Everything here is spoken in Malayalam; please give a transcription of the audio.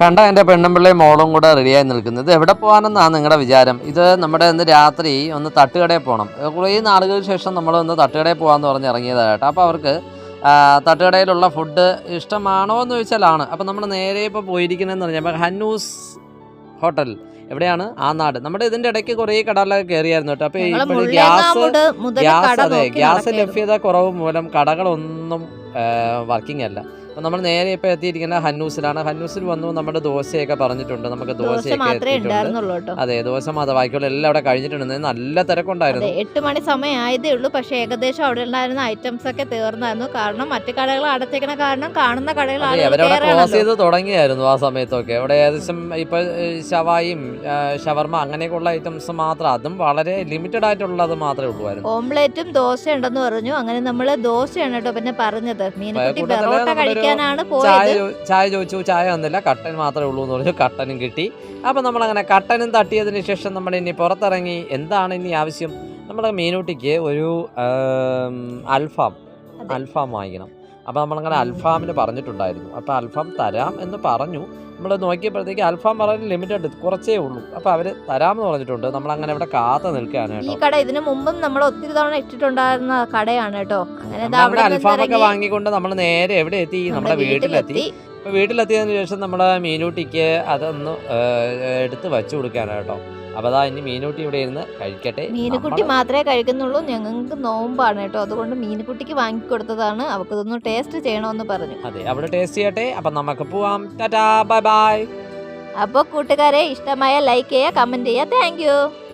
കണ്ട എൻ്റെ പെണ്ണുമ്പിള്ളയും മോളും കൂടെ റെഡിയായി നിൽക്കുന്നത്. ഇത് എവിടെ പോകാനെന്നാണ് നിങ്ങളുടെ വിചാരം? ഇത് നമ്മുടെ ഇന്ന് രാത്രി ഒന്ന് തട്ടുകടയിൽ പോകണം. കുറേ നാളുകൾക്ക് ശേഷം നമ്മളൊന്ന് തട്ടുകടയിൽ പോകാമെന്ന് പറഞ്ഞ് ഇറങ്ങിയതാണ് കേട്ടോ. അപ്പോൾ അവർക്ക് തട്ടുകടയിലുള്ള ഫുഡ് ഇഷ്ടമാണോ എന്ന് ചോദിച്ചാലാണ്. അപ്പോൾ നമ്മൾ നേരെ ഇപ്പോൾ പോയിരിക്കുന്നതെന്ന് പറഞ്ഞാൽ ഹന്നൂസ് ഹോട്ടൽ എവിടെയാണ്? ആനാട്. നമ്മുടെ ഇതിൻ്റെ ഇടയ്ക്ക് കുറേ കടകളൊക്കെ കയറിയായിരുന്നു കേട്ടോ. അപ്പോൾ ഇപ്പോൾ ഗ്യാസ് ലഭ്യത കുറവ് മൂലം കടകളൊന്നും വർക്കിംഗ് അല്ല. അപ്പോൾ നമ്മൾ നേരെ ഇപ്പോൾ എത്തിയിരിക്കുന്നത് ഹന്നൂസിലാണ്. ഹന്നൂസിൽ വന്നു നമ്മുടെ ദോശയൊക്കെ പറഞ്ഞിട്ടുണ്ട്. നമുക്ക് ദോശയൊക്കെ എത്തിയിട്ടുണ്ട്. അതെ, ദോശ മാത്രം, ബാക്കിയുള്ള എല്ലാം അവിടെ കഴിഞ്ഞിട്ടുണ്ട്. നല്ല തിരക്കുണ്ടായിരുന്നു. 8 മണി സമയം ആയതേ ഉള്ളൂ. പക്ഷേ ഏകദേശം അവിടെ ഉണ്ടായിരുന്ന ഐറ്റംസ് ഒക്കെ തീർന്നായിരുന്നു. കാരണം മറ്റു കടകൾ അടച്ചേക്കണ കാരണം കാണുന്ന കടകൾ അവരവിടെ ക്ലോസ് ചെയ്ത് തുടങ്ങിയായിരുന്നു ആ സമയത്തൊക്കെ. അവിടെ ഏകദേശം ഇപ്പൊ ഷവായും ഷവർമ അങ്ങനെയൊക്കെയുള്ള ഐറ്റംസ് മാത്രം, അതും വളരെ ലിമിറ്റഡ് ആയിട്ടുള്ളത് മാത്രമേ ഉള്ളൂ. ഓംലേറ്റും ദോശ ഉണ്ടെന്ന് പറഞ്ഞു. അങ്ങനെ നമ്മള് ദോശയാണ് കേട്ടോ പിന്നെ പറഞ്ഞത്. മീൻകുട്ടി പെറോട്ട കഴിക്കാനാണ് പോയത്. ചായ ചോദിച്ചു, ചായ വന്നില്ല, കട്ടൻ മാത്രമേ ഉള്ളൂ എന്ന് പറഞ്ഞു. കട്ടനും കിട്ടി. അപ്പൊ നമ്മളങ്ങനെ കട്ടനും തട്ടിയതിന് ശേഷം നമ്മൾ ഇനി പുറത്തിറങ്ങി. എന്താണ് ഇനി ആവശ്യം? നമ്മുടെ മീനൂട്ടിക്ക് ഒരു അൽഫാം വാങ്ങിക്കണം. അപ്പോൾ നമ്മളങ്ങനെ അൽഫാമിന് പറഞ്ഞിട്ടുണ്ടായിരുന്നു. അപ്പോൾ അൽഫാം തരാം എന്ന് പറഞ്ഞു. നമ്മൾ നോക്കിയപ്പോഴത്തേക്ക് അൽഫാം വളരെ ലിമിറ്റഡ്, കുറച്ചേ ഉള്ളൂ. അപ്പോൾ അവർ തരാമെന്ന് പറഞ്ഞിട്ടുണ്ട്. നമ്മളങ്ങനെ ഇവിടെ കാത്തു നിൽക്കുകയാണ് കേട്ടോ. ഈ കട ഇതിനു മുമ്പും നമ്മൾ ഒത്തിരി തവണ ഇട്ടിട്ടുണ്ടായിരുന്ന കടയാണ് കേട്ടോ. അങ്ങനെ അൽഫാമൊക്കെ വാങ്ങിക്കൊണ്ട് നമ്മൾ നേരെ എവിടെ എത്തി? നമ്മുടെ വീട്ടിലെത്തി. അപ്പോൾ വീട്ടിലെത്തിയതിന് ശേഷം നമ്മുടെ മീനൂട്ടിക്ക് അതൊന്ന് എടുത്ത് വെച്ചു കൊടുക്കാനാണ് കേട്ടോ. അപ്പോൾ അതാ ഇനി മീനൂട്ടി ഇവിടെ ഇരുന്ന് കഴിക്കട്ടെ. മീനുകുട്ടി മാത്രമേ കഴിക്കുന്നുള്ളൂ. ഞങ്ങൾക്ക് നോമ്പാണ് കേട്ടോ. അതുകൊണ്ട് മീനുകുട്ടിക്ക് വാങ്ങിക്കൊടുത്തതാണ്. അവൾക്കിതൊന്ന് ടേസ്റ്റ് ചെയ്യണമെന്ന് പറഞ്ഞു. അതെ, അവിടെ ടേസ്റ്റ് ചെയ്യട്ടെ. അപ്പം നമുക്ക് പോവാം. Tata, bye bye. അപ്പോൾ കൂട്ടുകാരെ, ഇഷ്ടമായ ലൈക്ക് ചെയ്യുക, കമൻറ്റ് ചെയ്യുക. താങ്ക്